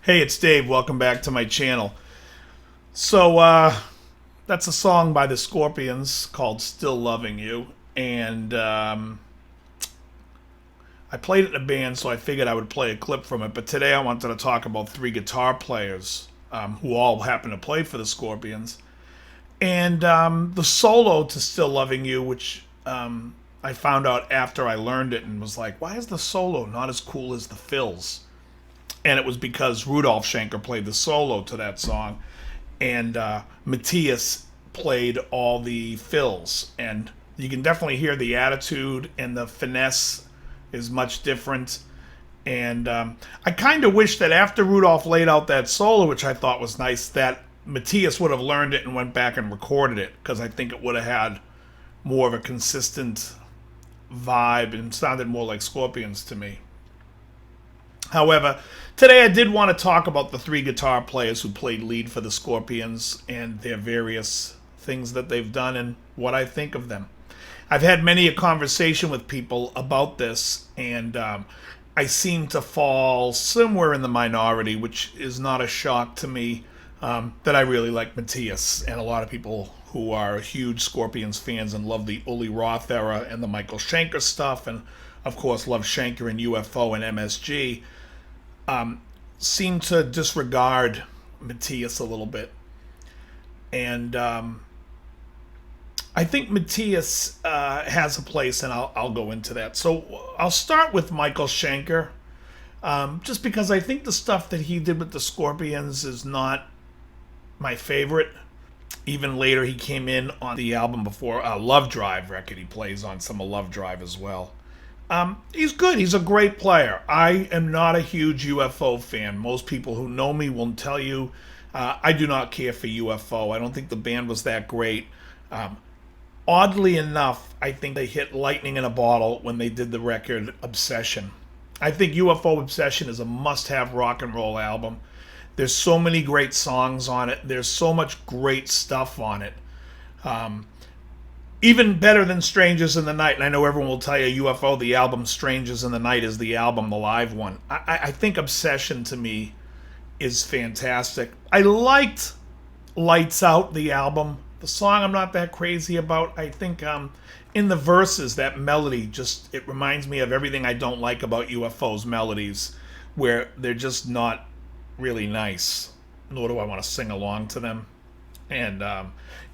Hey, it's Dave. Welcome back to my channel. So, that's a song by the Scorpions called Still Loving You. And I played it in a band, so I figured I would play a clip from it. But today I wanted to talk about three guitar players who all happen to play for the Scorpions. And the solo to Still Loving You, which I found out after I learned it and was like, why is the solo not as cool as the fills? And it was because Rudolf Schenker played the solo to that song, and Matthias played all the fills. And you can definitely hear the attitude, and the finesse is much different. And I kind of wish that after Rudolph laid out that solo, which I thought was nice, that Matthias would have learned it and went back and recorded it, because I think it would have had more of a consistent vibe and sounded more like Scorpions to me. However, today I did want to talk about the three guitar players who played lead for the Scorpions and their various things that they've done and what I think of them. I've had many a conversation with people about this, and I seem to fall somewhere in the minority, which is not a shock to me, that I really like Matthias, and a lot of people who are huge Scorpions fans and love the Uli Roth era and the Michael Schenker stuff, and of course love Schenker and UFO and MSG, seem to disregard Matthias a little bit. And I think Matthias has a place, and I'll go into that. So I'll start with Michael Schenker, just because I think the stuff that he did with the Scorpions is not my favorite. Even later, he came in on the album before Love Drive record. He plays on some of Love Drive as well. He's good. He's a great player. I am not a huge UFO fan. Most people who know me will tell you I do not care for UFO. I don't think the band was that great. Oddly enough, I think they hit lightning in a bottle when they did the record Obsession. I think UFO Obsession is a must-have rock and roll album. There's so many great songs on it. There's so much great stuff on it. Even better than Strangers in the Night. And I know everyone will tell you UFO, the album Strangers in the Night is the album, the live one. I think Obsession to me is fantastic. I liked Lights Out, the album. The song I'm not that crazy about. I think in the verses, that melody just, it reminds me of everything I don't like about UFO's melodies, where they're just not really nice, nor do I want to sing along to them. And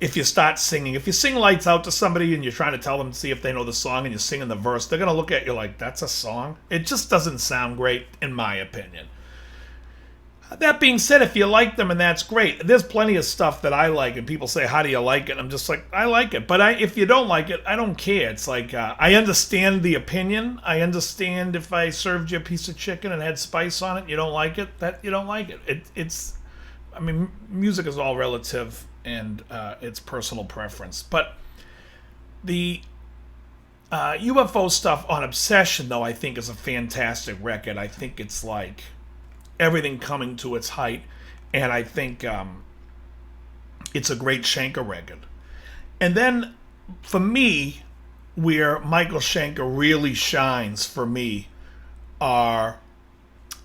if you sing Lights Out to somebody and you're trying to tell them to see if they know the song, and you're singing the verse, they're going to look at you like, that's a song? It just doesn't sound great, in my opinion. That being said, if you like them, and that's great. There's plenty of stuff that I like, and people say, how do you like it? I'm just like, I like it. But if you don't like it, I don't care. It's like, I understand the opinion. I understand if I served you a piece of chicken and had spice on it, and you don't like it, that you don't like it. I mean, music is all relative, and it's personal preference. But the UFO stuff on Obsession, though, I think is a fantastic record. I think it's like everything coming to its height, and I think it's a great Schenker record. And then, for me, where Michael Schenker really shines for me are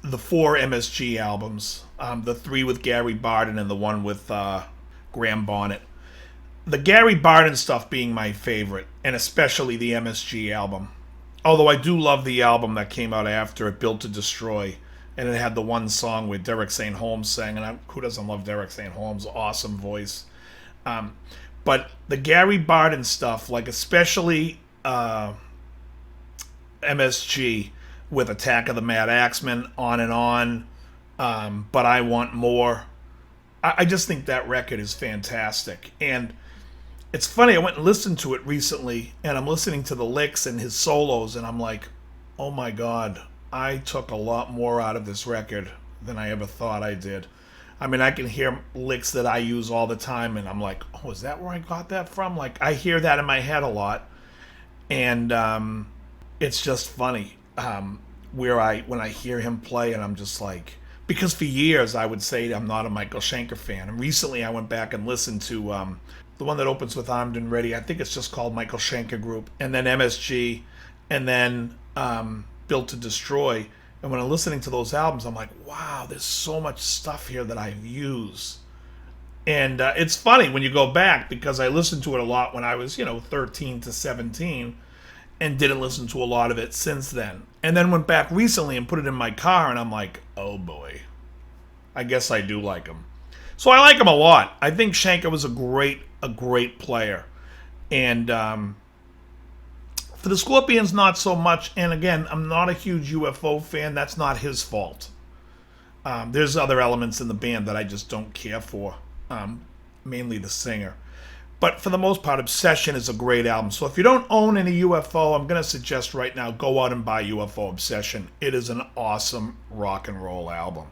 the four MSG albums, the three with Gary Barden and the one with Graham Bonnet. The Gary Barden stuff being my favorite, and especially the MSG album. Although I do love the album that came out after it, Built to Destroy, and it had the one song where Derek St. Holmes sang, and who doesn't love Derek St. Holmes? Awesome voice. But the Gary Barden stuff, like especially MSG with Attack of the Mad Axemen, On and On, But I Want More. I just think that record is fantastic. And it's funny, I went and listened to it recently, and I'm listening to the licks and his solos, and I'm like, oh my God, I took a lot more out of this record than I ever thought I did. I mean, I can hear licks that I use all the time, and I'm like, oh, is that where I got that from? Like, I hear that in my head a lot, and it's just funny when I hear him play, and I'm just like, because for years I would say I'm not a Michael Schenker fan, and recently I went back and listened to the one that opens with Armed and Ready. I think it's just called Michael Schenker Group, and then MSG, and then Built to Destroy. And when I'm listening to those albums, I'm like, wow, there's so much stuff here that I use. And it's funny when you go back, because I listened to it a lot when I was, 13 to 17, and didn't listen to a lot of it since then. And then went back recently and put it in my car, and I'm like, oh boy, I guess I do like him. So I like him a lot. I think Schenker was a great player. And for the Scorpions, not so much. And again, I'm not a huge UFO fan. That's not his fault. There's other elements in the band that I just don't care for, mainly the singer. But for the most part, Obsession is a great album. So if you don't own any UFO, I'm going to suggest right now, go out and buy UFO Obsession. It is an awesome rock and roll album.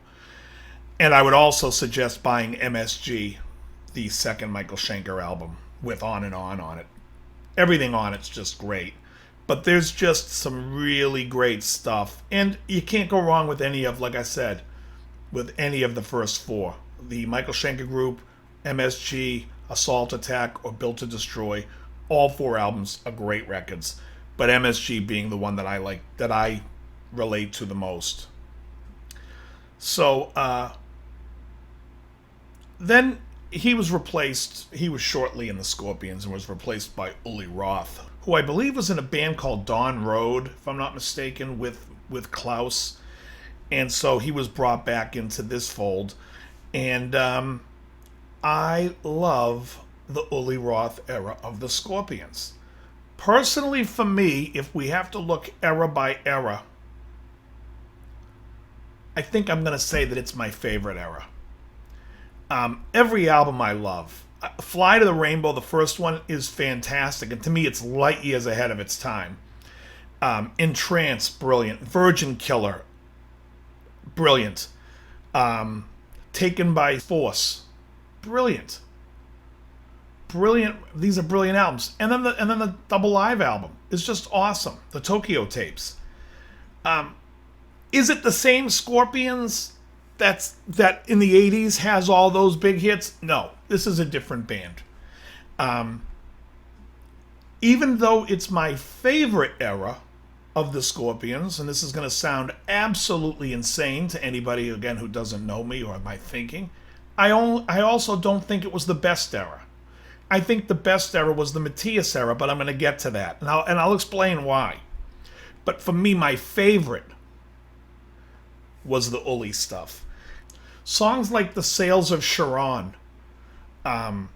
And I would also suggest buying MSG, the second Michael Schenker album, with On and On it. Everything on it's just great. But there's just some really great stuff. And you can't go wrong with any of, like I said, with any of the first four. The Michael Schenker Group, MSG, Assault Attack, or Built to Destroy. All four albums are great records. But MSG being the one that I like, that I relate to the most. So, then he was shortly in the Scorpions and was replaced by Uli Roth, who I believe was in a band called Dawn Road, if I'm not mistaken, with Klaus. And so he was brought back into this fold. And I love the Uli Roth era of the Scorpions. Personally, for me, if we have to look era by era, I think I'm going to say that it's my favorite era. Every album I love. Fly to the Rainbow, the first one, is fantastic. And to me, it's light years ahead of its time. Entrance, brilliant. Virgin Killer, brilliant. Taken by Force, brilliant. Brilliant. These are brilliant albums. And then the Double Live album is just awesome. The Tokyo Tapes. Is it the same Scorpions that in the 80s has all those big hits? No, this is a different band. Even though it's my favorite era of the Scorpions, and this is going to sound absolutely insane to anybody, again, who doesn't know me or my thinking, I also don't think it was the best era. I think the best era was the Matthias era, but I'm going to get to that, and I'll explain why. But for me, my favorite was the Uli stuff. Songs like The Sails of Charon are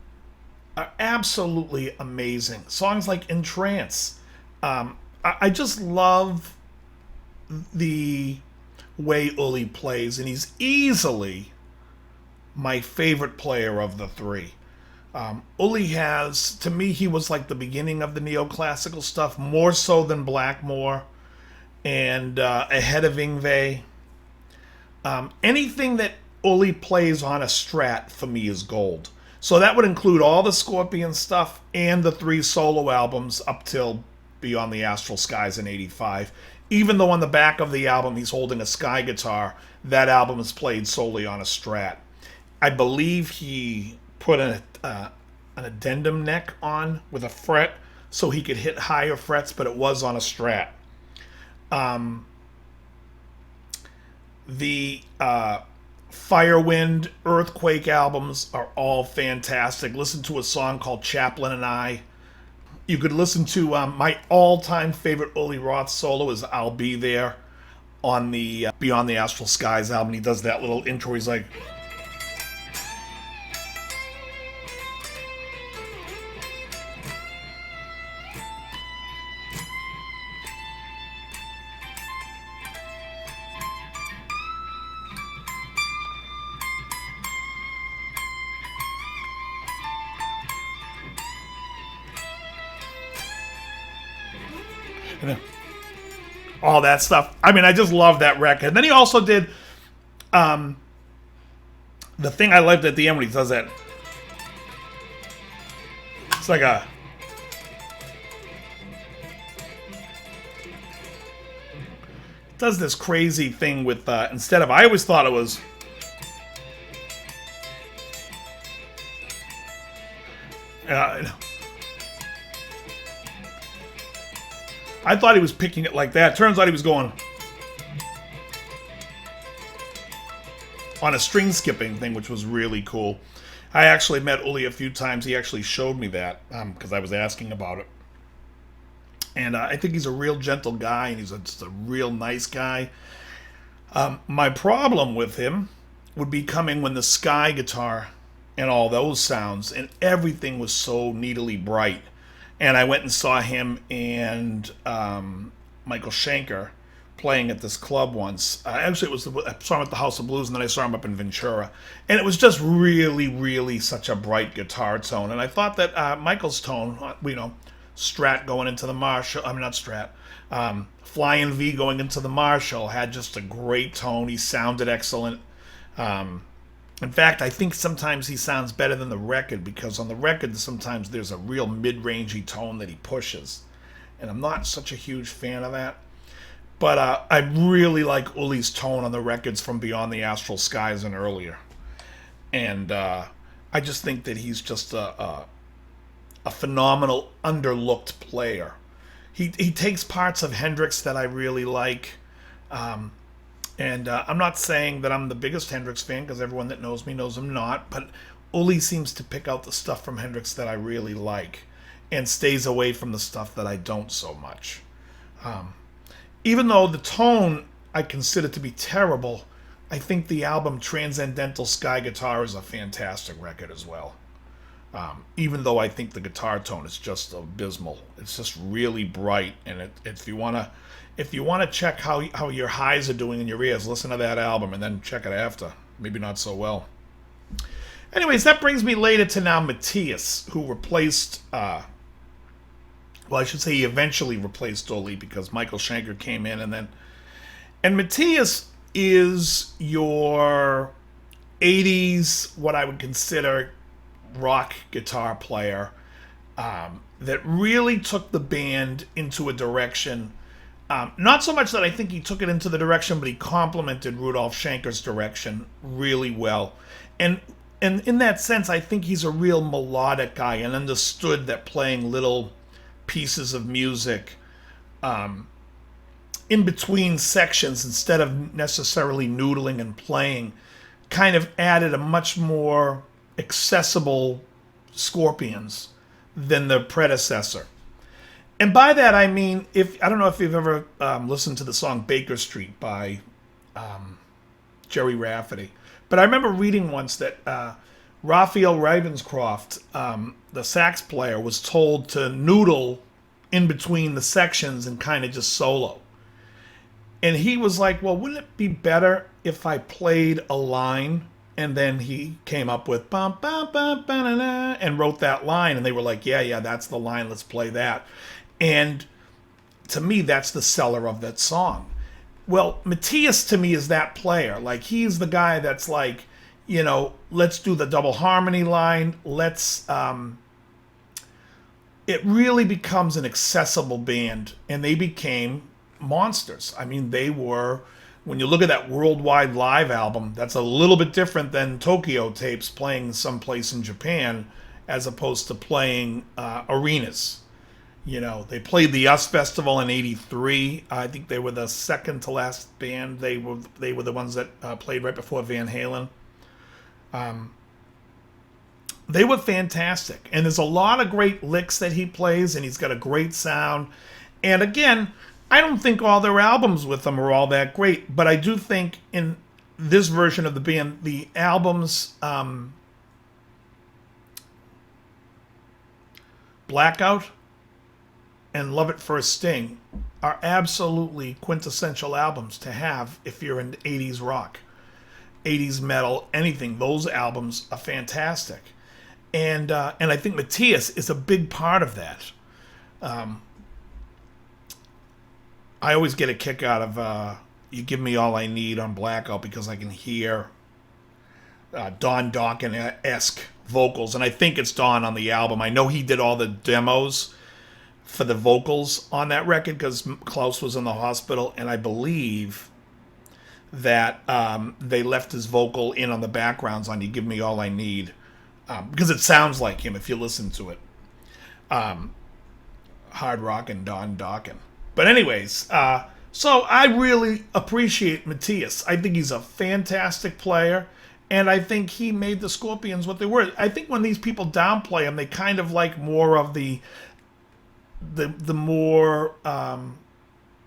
absolutely amazing. Songs like Entrance. I just love the way Uli plays, and he's easily my favorite player of the three. Uli to me, he was like the beginning of the neoclassical stuff, more so than Blackmore and ahead of Yngwie. Anything that Uli plays on a Strat, for me, is gold. So that would include all the Scorpion stuff and the 3 solo albums up till Beyond the Astral Skies in 85. Even though on the back of the album he's holding a Sky guitar, that album is played solely on a Strat. I believe he put an addendum neck on with a fret so he could hit higher frets, but it was on a Strat. The Firewind, Earthquake albums are all fantastic. Listen to a song called Chaplin and I. You could listen to my all-time favorite Uli Roth solo is I'll Be There on the Beyond the Astral Skies album. He does that little intro. He's like... all that stuff. I mean, I just love that record. And then he also did the thing I liked at the end when he does that. It's like a... does this crazy thing with instead of... I always thought it was... I thought he was picking it like that. Turns out he was going... on a string skipping thing, which was really cool. I actually met Uli a few times. He actually showed me that because I was asking about it. And I think he's a real gentle guy, and he's just a real nice guy. My problem with him would be coming when the Sky guitar and all those sounds, and everything was so needily bright. And I went and saw him and Michael Schenker playing at this club once. Actually, I saw him at the House of Blues, and then I saw him up in Ventura. And it was just really, really such a bright guitar tone. And I thought that Michael's tone, Strat going into the Marshall, I mean, not Strat, Flying V going into the Marshall had just a great tone. He sounded excellent. In fact, I think sometimes he sounds better than the record, because on the record sometimes there's a real mid-rangey tone that he pushes. And I'm not such a huge fan of that. But I really like Uli's tone on the records from Beyond the Astral Skies and earlier. And I just think that he's just a phenomenal, underlooked player. He takes parts of Hendrix that I really like. And I'm not saying that I'm the biggest Hendrix fan, because everyone that knows me knows I'm not. But Uli seems to pick out the stuff from Hendrix that I really like, and stays away from the stuff that I don't so much. Even though the tone I consider to be terrible, I think the album Transcendental Sky Guitar is a fantastic record as well. Even though I think the guitar tone is just abysmal. It's just really bright, and if you wanna check how your highs are doing in your ears, listen to that album and then check it after. Maybe not so well. Anyways, that brings me later to now Matthias, who replaced I should say he eventually replaced Uli, because Michael Schenker came in, and Matthias is your 80s, what I would consider rock guitar player, that really took the band into a direction. Not so much that I think he took it into the direction, but he complemented Rudolf Schenker's direction really well. And in that sense, I think he's a real melodic guy, and understood that playing little pieces of music in between sections, instead of necessarily noodling and playing, kind of added a much more accessible Scorpions than the predecessor. And by that I mean, I don't know if you've ever listened to the song Baker Street by Jerry Rafferty, but I remember reading once that Raphael Ravenscroft, the sax player, was told to noodle in between the sections and kind of just solo. And he was like, well, wouldn't it be better if I played a line? And then he came up with bum, bum, bum, ba-da-da, and wrote that line. And they were like, yeah, that's the line. Let's play that. And to me, that's the seller of that song. Well, Matthias to me is that player. Like, he's the guy that's like, let's do the double harmony line. It really becomes an accessible band, and they became monsters. I mean, they were, when you look at that Worldwide Live album, that's a little bit different than Tokyo Tapes playing someplace in Japan, as opposed to playing arenas. They played the US Festival in '83. I think they were the second to last band. They were the ones that played right before Van Halen. They were fantastic. And there's a lot of great licks that he plays, and he's got a great sound. And again, I don't think all their albums with them are all that great, but I do think in this version of the band, the albums Blackout and Love It First Sting are absolutely quintessential albums to have if you're into 80s rock, 80s metal, anything. Those albums are fantastic. And I think Matthias is a big part of that. I always get a kick out of You Give Me All I Need on Blackout, because I can hear Don Dokken-esque vocals. And I think it's Don on the album. I know he did all the demos for the vocals on that record, because Klaus was in the hospital. And I believe that they left his vocal in on the backgrounds on You Give Me All I Need. Because it sounds like him if you listen to it. Hard rock and Don Dokken. But anyways, So I really appreciate Matthias. I think he's a fantastic player, and I think he made the Scorpions what they were. I think when these people downplay him, they kind of like more of the more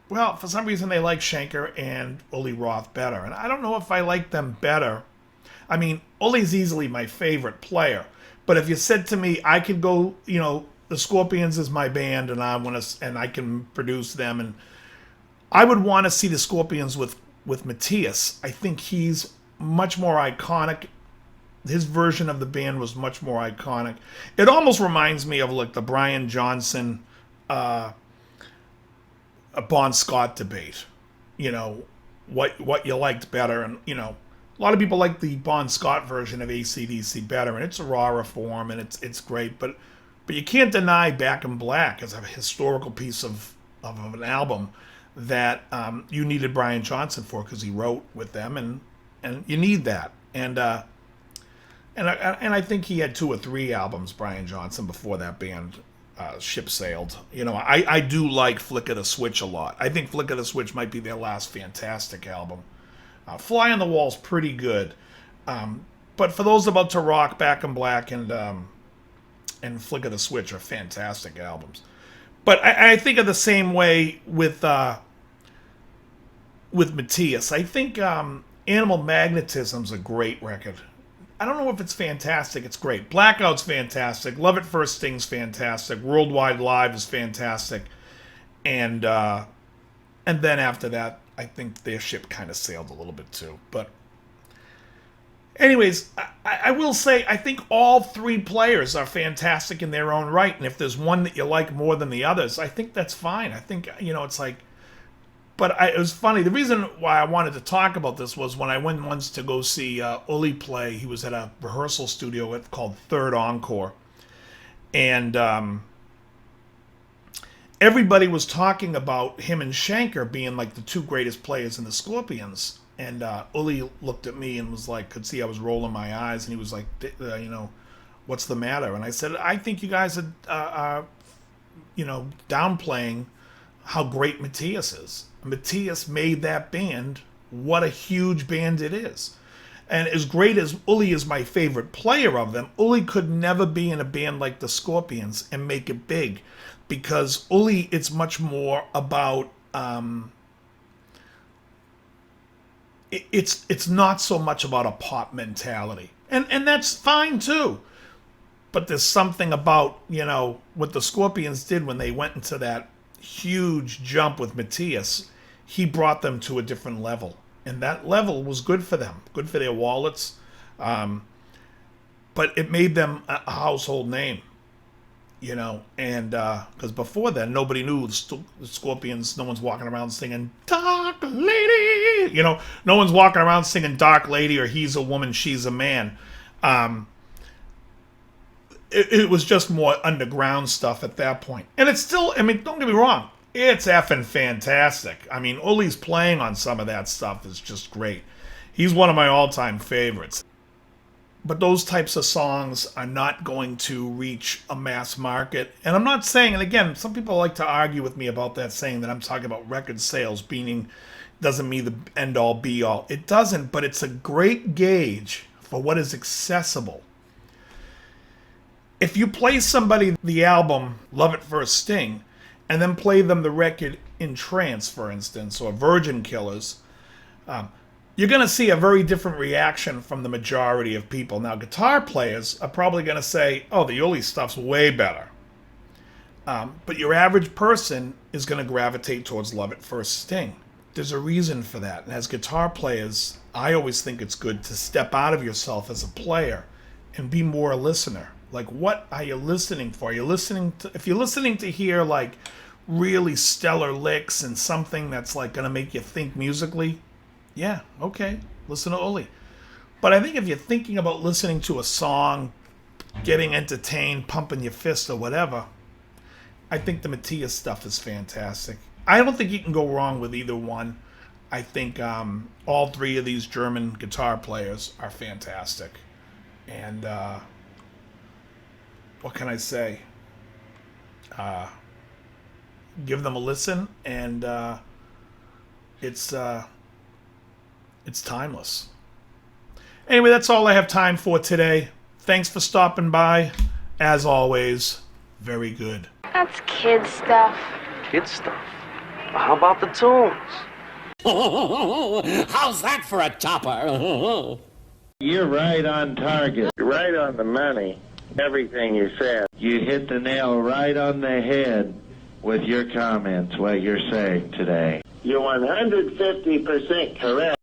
well, for some reason they like Schenker and Uli Roth better, and I don't know if I like them better. I mean, Uli's easily my favorite player, but if you said to me, I could go, the Scorpions is my band, and I can produce them, and I would want to see the Scorpions with Matthias. I think he's much more iconic. His version of the band was much more iconic. It almost reminds me of like the Brian Johnson, a Bon Scott debate. You know, what you liked better, and a lot of people like the Bon Scott version of AC/DC better, and it's a rawer form, and it's great. But you can't deny Back in Black as a historical piece of an album that you needed Brian Johnson for, because he wrote with them, and you need that. And I think he had 2 or 3 albums, Brian Johnson, before that band ship sailed. I do like Flick of the Switch a lot. I think Flick of the Switch might be their last fantastic album. Fly on the Wall's pretty good, but for those about to rock, Back in Black and Flick of the Switch are fantastic albums. But I think of the same way with Matthias. I think Animal Magnetism's a great record. I don't know if it's fantastic. It's great. Blackout's fantastic. Love at First Sting's fantastic. Worldwide Live is fantastic. And then after that, I think their ship kind of sailed a little bit too. But anyways, I will say I think all 3 players are fantastic in their own right. And if there's one that you like more than the others, I think that's fine. I think, it's like... But it was funny. The reason why I wanted to talk about this was when I went once to go see Uli play. He was at a rehearsal studio called Third Encore. And everybody was talking about him and Schenker being like the 2 greatest players in the Scorpions. And Uli looked at me and was like, could see I was rolling my eyes. And he was like, what's the matter? And I said, I think you guys are downplaying how great Matthias is. Matthias made that band what a huge band it is. And as great as Uli is my favorite player of them, Uli could never be in a band like the Scorpions and make it big, because Uli, it's much more about it's not so much about a pop mentality, and that's fine too. But there's something about what the Scorpions did when they went into that huge jump with Matthias. He brought them to a different level, and that level was good for them, good for their wallets, but it made them a household name, and because before then nobody knew the Scorpions. No one's walking around singing Dark Lady, no one's walking around singing Dark Lady or He's a Woman, She's a Man. It was just more underground stuff at that point. And it's still, don't get me wrong, it's effing fantastic. I mean, Uli's playing on some of that stuff is just great. He's one of my all-time favorites. But those types of songs are not going to reach a mass market. And I'm not saying, and again, some people like to argue with me about that, saying that I'm talking about record sales being, doesn't mean the end-all, be-all. It doesn't, but it's a great gauge for what is accessible. If you play somebody the album Love at First Sting and then play them the record In Trance, for instance, or Virgin Killers, you're going to see a very different reaction from the majority of people. Now, guitar players are probably going to say, oh, the Uli stuff's way better. But your average person is going to gravitate towards Love at First Sting. There's a reason for that. And as guitar players, I always think it's good to step out of yourself as a player and be more a listener. Like, what are you listening for? If you're listening to hear like really stellar licks and something that's like going to make you think musically, yeah, okay, listen to Uli. But I think if you're thinking about listening to a song, getting entertained, pumping your fist or whatever, I think the Matthias stuff is fantastic. I don't think you can go wrong with either one. I think all 3 of these German guitar players are fantastic. And what can I say? Give them a listen, and it's timeless. Anyway, that's all I have time for today. Thanks for stopping by. As always, very good. That's kid stuff. Kid stuff? How about the tunes? How's that for a topper? You're right on target. You're right on the money. Everything you said. You hit the nail right on the head with your comments, what you're saying today. You're 150% correct.